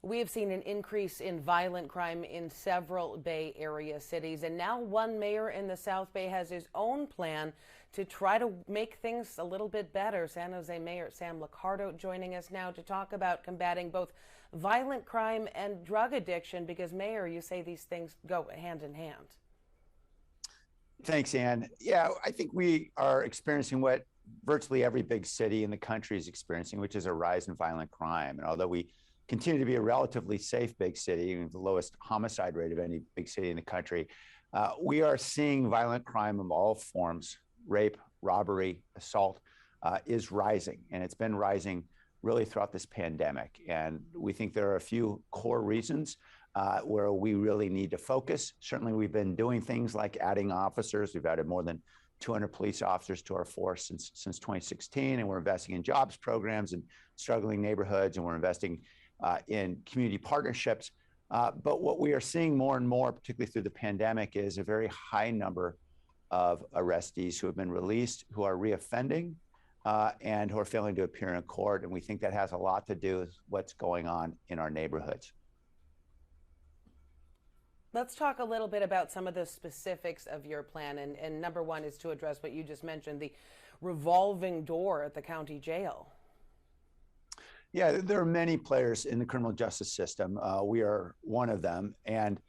We have seen an increase in violent crime in several Bay Area cities, and now one mayor in the South Bay has his own plan to try to make things a little bit better. San Jose Mayor Sam Liccardo joining us now to talk about combating both violent crime and drug addiction, because, Mayor, you say these things go hand in hand. Thanks, Ann. Yeah, I think we are experiencing what virtually every big city in the country is experiencing, which is a rise in violent crime. And although we continue to be a relatively safe big city, with the lowest homicide rate of any big city in the country, we are seeing violent crime of all forms, rape, robbery, assault, is rising. And it's been rising really throughout this pandemic. And we think there are a few core reasons where we really need to focus. Certainly, we've been doing things like adding officers. We've added more than 200 police officers to our force since 2016, and we're investing in jobs programs and struggling neighborhoods, and we're investing in community partnerships. But what we are seeing more and more, particularly through the pandemic, is a very high number of arrestees who have been released, who are reoffending, and who are failing to appear in court. And we think that has a lot to do with what's going on in our neighborhoods. Let's talk a little bit about some of the specifics of your plan. And number one is to address what you just mentioned, the revolving door at the county jail. Yeah, there are many players in the criminal justice system. We are one of them. And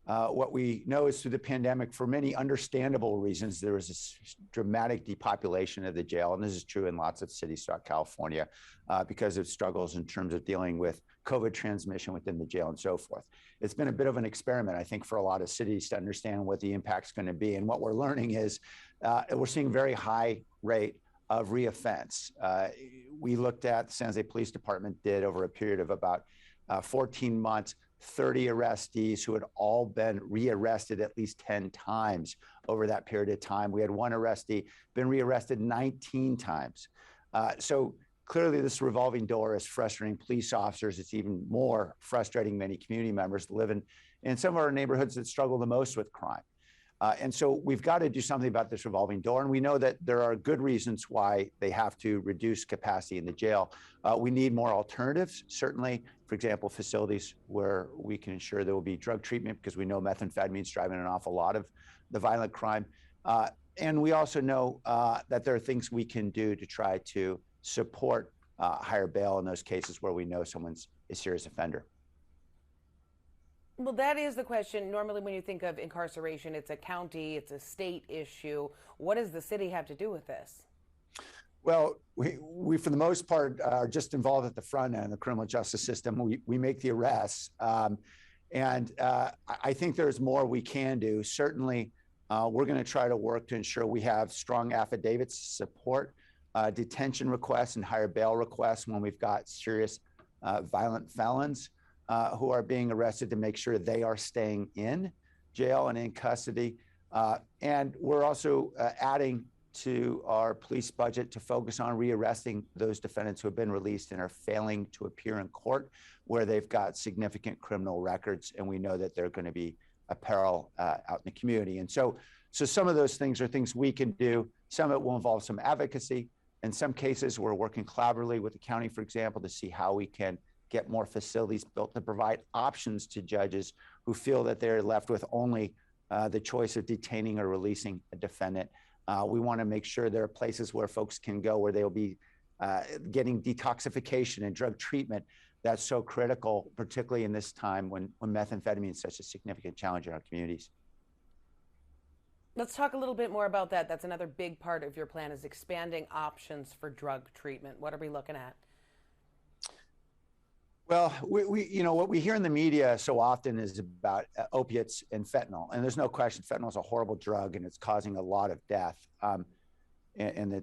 what we know is through the pandemic, for many understandable reasons, there was this dramatic depopulation of the jail. And this is true in lots of cities throughout California because of struggles in terms of dealing with COVID transmission within the jail and so forth. It's been a bit of an experiment, I think, for a lot of cities to understand what the impact's going to be. And what we're learning is we're seeing very high rate of reoffense. We looked at, the San Jose Police Department did over a period of about 14 months, 30 arrestees who had all been rearrested at least 10 times over that period of time. We had one arrestee been rearrested 19 times. So clearly this revolving door is frustrating police officers. It's even more frustrating many community members living in some of our neighborhoods that struggle the most with crime. And so we've got to do something about this revolving door. And we know that there are good reasons why they have to reduce capacity in the jail. We need more alternatives, certainly, for example, facilities where we can ensure there will be drug treatment, because we know methamphetamine is driving an awful lot of the violent crime. And we also know that there are things we can do to try to support higher bail in those cases where we know someone's a serious offender. Well, that is the question. Normally, when you think of incarceration, it's a county, it's a state issue. What does the city have to do with this? Well, we for the most part, are just involved at the front end of the criminal justice system. We make the arrests. And I think there's more we can do. Certainly, we're going to try to work to ensure we have strong affidavits to support detention requests and higher bail requests when we've got serious violent felons who are being arrested, to make sure they are staying in jail and in custody. And we're also adding to our police budget to focus on rearresting those defendants who have been released and are failing to appear in court, where they've got significant criminal records, and we know that they're going to be a peril out in the community. And so some of those things are things we can do. Some of it will involve some advocacy. In some cases, we're working collaboratively with the county, for example, to see how we can get more facilities built to provide options to judges who feel that they're left with only the choice of detaining or releasing a defendant. We want to make sure there are places where folks can go where they'll be getting detoxification and drug treatment. That's so critical, particularly in this time when methamphetamine is such a significant challenge in our communities. Let's talk a little bit more about that. That's another big part of your plan, is expanding options for drug treatment. What are we looking at? Well, what we hear in the media so often is about opiates and fentanyl. And there's no question fentanyl is a horrible drug, and it's causing a lot of death. And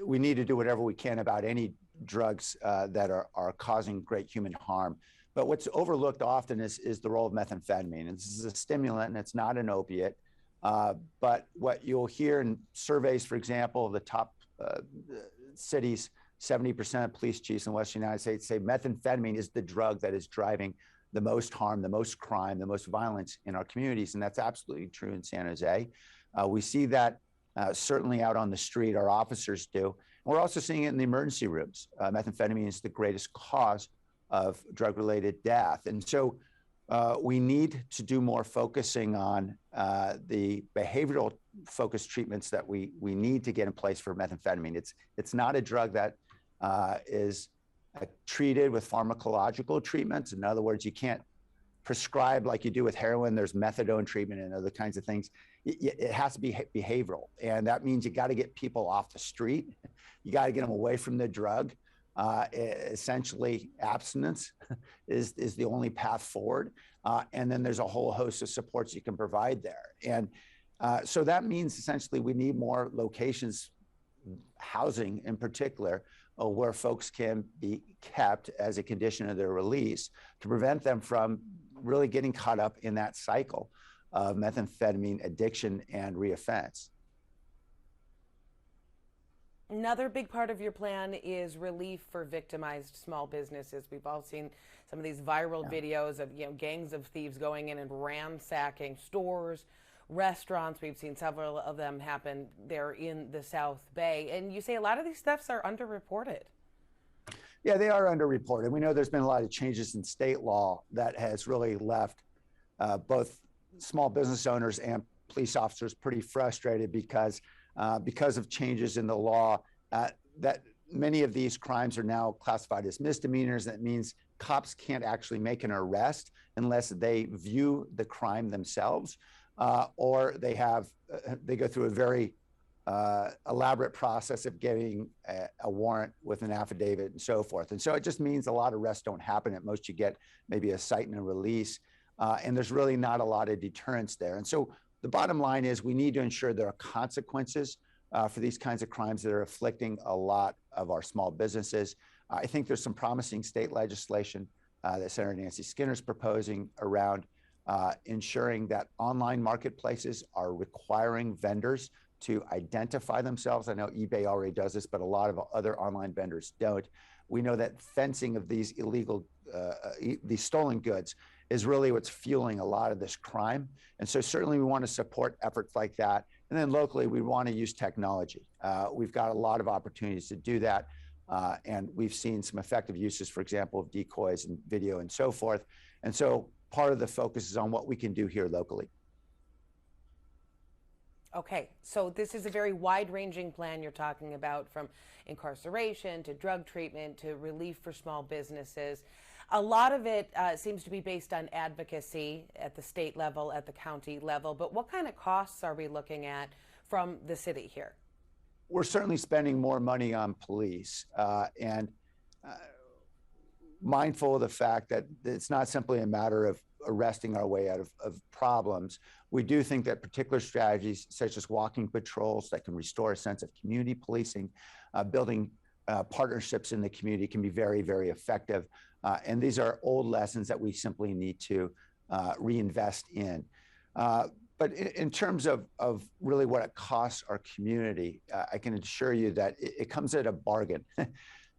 we need to do whatever we can about any drugs that are causing great human harm. But what's overlooked often is the role of methamphetamine. And this is a stimulant, and it's not an opiate. But what you'll hear in surveys, for example, the top cities, 70% of police chiefs in the Western United States say methamphetamine is the drug that is driving the most harm, the most crime, the most violence in our communities. And that's absolutely true in San Jose. We see that certainly out on the street, our officers do. And we're also seeing it in the emergency rooms. Methamphetamine is the greatest cause of drug-related death. And so we need to do more focusing on the behavioral focused treatments that we need to get in place for methamphetamine. It's not a drug that is treated with pharmacological treatments. In other words, you can't prescribe like you do with heroin. There's methadone treatment and other kinds of things. It has to be behavioral. And that means you got to get people off the street. You got to get them away from the drug. Essentially, abstinence is the only path forward. And then there's a whole host of supports you can provide there. And so that means essentially we need more locations, housing in particular, where folks can be kept as a condition of their release to prevent them from really getting caught up in that cycle of methamphetamine addiction and reoffense. Another big part of your plan is relief for victimized small businesses. We've all seen some of these viral videos of gangs of thieves going in and ransacking stores, restaurants. We've seen several of them happen there in the South Bay. And you say a lot of these thefts are underreported. Yeah, they are underreported. We know there's been a lot of changes in state law that has really left both small business owners and police officers pretty frustrated because of changes in the law, that many of these crimes are now classified as misdemeanors. That means cops can't actually make an arrest unless they view the crime themselves, or they go through a very elaborate process of getting a warrant with an affidavit and so forth. And so it just means a lot of arrests don't happen. At most, you get maybe a cite and a release, and there's really not a lot of deterrence there. And so the bottom line is we need to ensure there are consequences for these kinds of crimes that are afflicting a lot of our small businesses. I think there's some promising state legislation that Senator Nancy Skinner is proposing around ensuring that online marketplaces are requiring vendors to identify themselves. I know eBay already does this, but a lot of other online vendors don't. We know that fencing of these illegal, these stolen goods is really what's fueling a lot of this crime. And so certainly we want to support efforts like that. And then locally, we want to use technology. We've got a lot of opportunities to do that. And we've seen some effective uses, for example, of decoys and video and so forth. And so part of the focus is on what we can do here locally. Okay, so this is a very wide-ranging plan you're talking about, from incarceration to drug treatment to relief for small businesses. A lot of it seems to be based on advocacy at the state level, at the county level, but what kind of costs are we looking at from the city here? We're certainly spending more money on police and mindful of the fact that it's not simply a matter of arresting our way out of problems. We do think that particular strategies such as walking patrols that can restore a sense of community policing, building partnerships in the community can be very, very effective. And these are old lessons that we simply need to reinvest in. But in terms of really what it costs our community, I can assure you that it comes at a bargain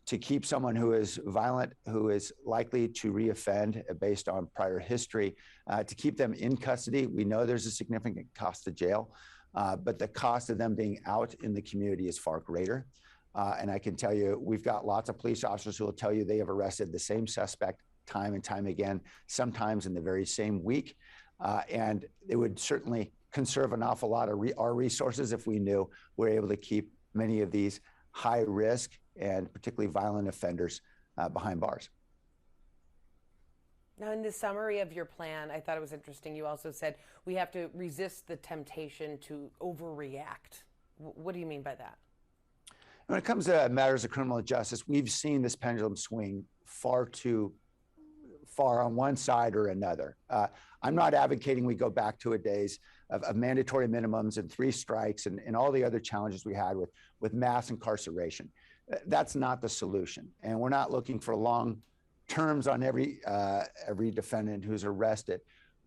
to keep someone who is violent, who is likely to reoffend based on prior history, to keep them in custody. We know there's a significant cost to jail, but the cost of them being out in the community is far greater. And I can tell you, we've got lots of police officers who will tell you they have arrested the same suspect time and time again, sometimes in the very same week. And it would certainly conserve an awful lot of our resources if we knew we're able to keep many of these high risk and particularly violent offenders behind bars. Now, in the summary of your plan, I thought it was interesting. You also said we have to resist the temptation to overreact. What do you mean by that? When it comes to matters of criminal justice, we've seen this pendulum swing far too far on one side or another. I'm not advocating we go back to a days of mandatory minimums and 3 strikes and all the other challenges we had with mass incarceration. That's not the solution. And we're not looking for long terms on every defendant who's arrested.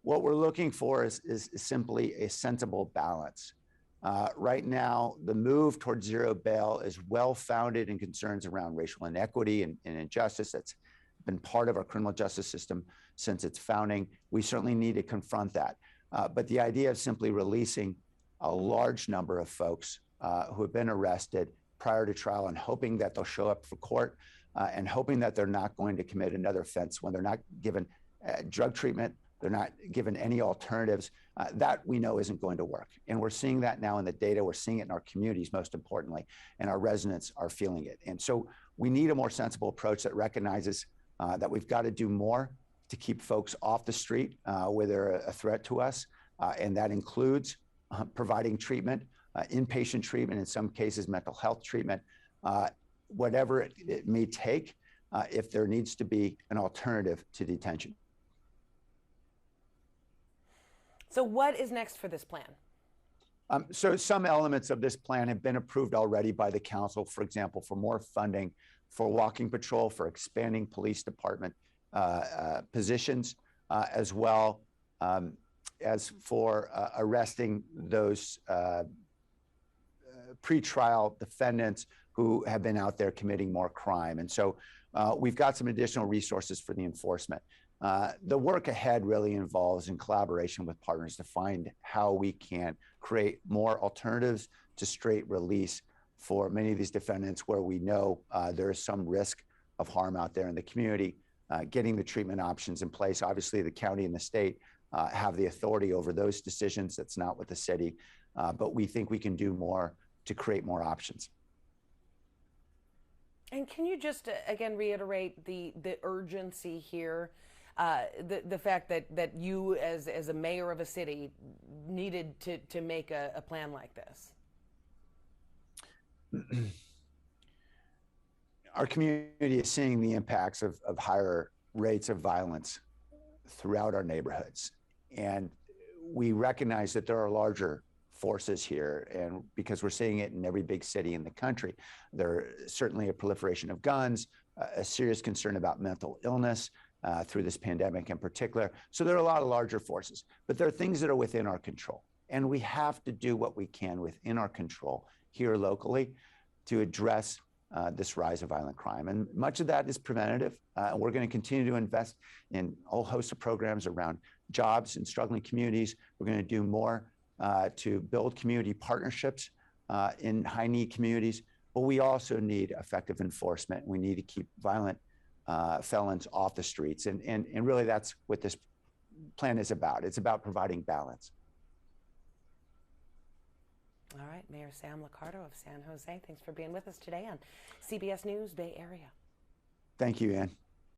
What we're looking for is simply a sensible balance. Right now, the move towards zero bail is well-founded in concerns around racial inequity and injustice. That's been part of our criminal justice system since its founding. We certainly need to confront that. But the idea of simply releasing a large number of folks who have been arrested prior to trial and hoping that they'll show up for court and hoping that they're not going to commit another offense when they're not given drug treatment, they're not given any alternatives. That we know isn't going to work. And we're seeing that now in the data. We're seeing it in our communities, most importantly, and our residents are feeling it. And so we need a more sensible approach that recognizes that we've got to do more to keep folks off the street where they're a threat to us. And that includes providing treatment, inpatient treatment, in some cases, mental health treatment, whatever it may take, if there needs to be an alternative to detention. So what is next for this plan? So some elements of this plan have been approved already by the council, for example, for more funding for walking patrol, for expanding police department positions, as well as for arresting those pretrial defendants who have been out there committing more crime. And so we've got some additional resources for the enforcement. The work ahead really involves in collaboration with partners to find how we can create more alternatives to straight release for many of these defendants where we know there is some risk of harm out there in the community, getting the treatment options in place. Obviously, the county and the state have the authority over those decisions. That's not with the city, but we think we can do more to create more options. And can you just again reiterate the urgency here, the fact that you as a mayor of a city needed to make a plan like this? Our community is seeing the impacts of higher rates of violence throughout our neighborhoods. And we recognize that there are larger forces here, and because we're seeing it in every big city in the country. There's certainly a proliferation of guns, a serious concern about mental illness through this pandemic in particular. So there are a lot of larger forces, but there are things that are within our control. And we have to do what we can within our control here locally to address this rise of violent crime. And much of that is preventative. We're going to continue to invest in a whole host of programs around jobs in struggling communities. We're going to do more to build community partnerships in high-need communities. But we also need effective enforcement. We need to keep violent felons off the streets. And really that's what this plan is about. It's about providing balance. All right, Mayor Sam Liccardo of San Jose, thanks for being with us today on CBS News Bay Area. Thank you, Ann.